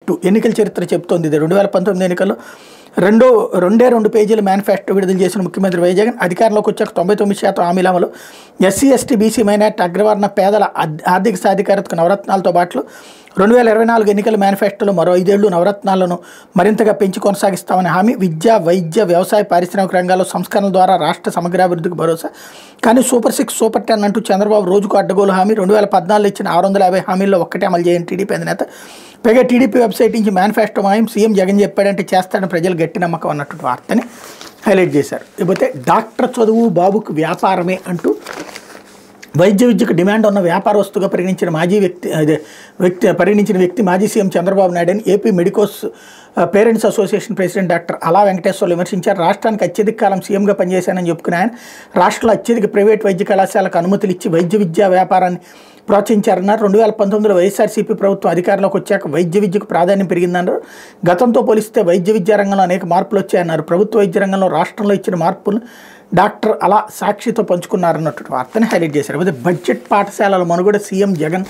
Hit ఎన్నికల చరిత్ర చెప్తోంది. ఇది 2019 ఎన్నికల్లో రెండు పేజీల మేనిఫెస్టో విడుదల చేసిన ముఖ్యమంత్రి వైఎస్ జగన్ అధికారంలోకి వచ్చాక 99% హామీల అమలు, ఎస్సీ ఎస్టీ బీసీ మైనార్టీ అగ్రవర్ణ పేదల ఆర్థిక సాధికారతకు నవరత్నాలతో పాటు 2024 ఎన్నికల మేనిఫెస్టోలో మరో 5 ఏళ్లు నవరత్నాలను మరింతగా పెంచి కొనసాగిస్తామని హామీ, విద్య వైద్య వ్యవసాయ పారిశ్రామిక రంగాల్లో సంస్కరణల ద్వారా రాష్ట్ర సమగ్రాభివృద్ధికి భరోసా. కానీ సూపర్ 6 సూపర్ 10 అంటూ చంద్రబాబు రోజుకు అడ్డగోలు హామీ, 2014 ఇచ్చిన 650 హామీల్లో ఒక్కటే అమలు చేయని టీడీపీ అధినేత. పైగా టీడీపీ వెబ్సైట్ నుంచి మేనిఫెస్టో మాయం, సీఎం జగన్ చెప్పాడంటే చేస్తాడని ప్రజలు గట్టి నమ్మకం అన్నటువంటి వార్తని హైలైట్ చేశారు. ఇకపోతే డాక్టర్ చదువు బాబుకు వ్యాపారమే అంటూ వైద్య విద్యకు డిమాండ్ ఉన్న వ్యాపార వస్తువుగా పరిగణించిన వ్యక్తి మాజీ సీఎం చంద్రబాబు నాయుడు అని AP medicos parents association president doctor అలా వెంకటేశ్వర్లు విమర్శించారు. రాష్ట్రానికి అత్యధిక కాలం సీఎంగా పనిచేశానని చెప్పుకున్న ఆయన రాష్ట్రంలో అత్యధిక ప్రైవేట్ వైద్య కళాశాలకు అనుమతులు ఇచ్చి వైద్య విద్యా వ్యాపారాన్ని ప్రోత్సహించారన్నారు. 2019లో వైఎస్ఆర్సీపీ ప్రభుత్వం అధికారంలోకి వచ్చాక వైద్య విద్యకు ప్రాధాన్యం పెరిగిందన్నారు. గతంతో పోలిస్తే వైద్య విద్యా రంగంలో అనేక మార్పులు వచ్చాయన్నారు. ప్రభుత్వ వైద్య రంగంలో రాష్ట్రంలో ఇచ్చిన మార్పులు డాక్టర్ అలా సాక్షితో పంచుకున్నారన్నటువంటి వార్తని హైలైట్ చేశారు. బడ్జెట్ పాఠశాలల మనుగడ సీఎం జగన్